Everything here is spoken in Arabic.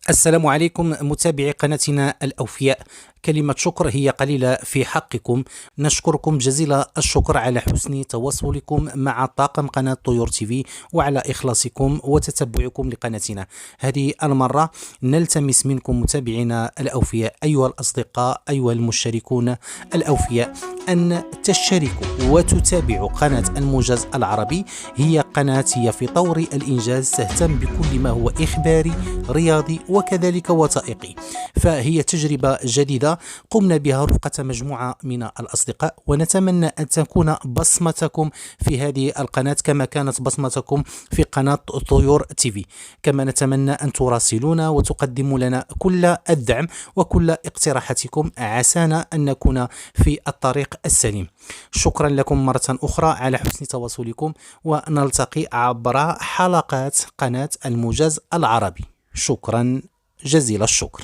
السلام عليكم متابعي قناتنا الأوفياء. كلمة شكر هي قليلة في حقكم. نشكركم جزيل الشكر على حسن تواصلكم مع طاقم قناة طيور تيفي وعلى إخلاصكم وتتبعكم لقناتنا. هذه المرة نلتمس منكم متابعينا الأوفياء، أيها الأصدقاء، أيها المشتركون الأوفياء، أن تشتركوا وتتابعوا قناة الموجز العربي. هي قناة هي في طور الإنجاز، تهتم بكل ما هو إخباري رياضي وكذلك وثائقي. فهي تجربة جديدة قمنا بها رفقة مجموعة من الأصدقاء، ونتمنى أن تكون بصمتكم في هذه القناة كما كانت بصمتكم في قناة طيور تيفي. كما نتمنى أن تراسلونا وتقدموا لنا كل الدعم وكل اقتراحاتكم، عسانا أن نكون في الطريق السليم. شكرا لكم مرة أخرى على حسن تواصلكم، ونلتقي عبر حلقات قناة الموجز العربي. شكرا جزيل الشكر.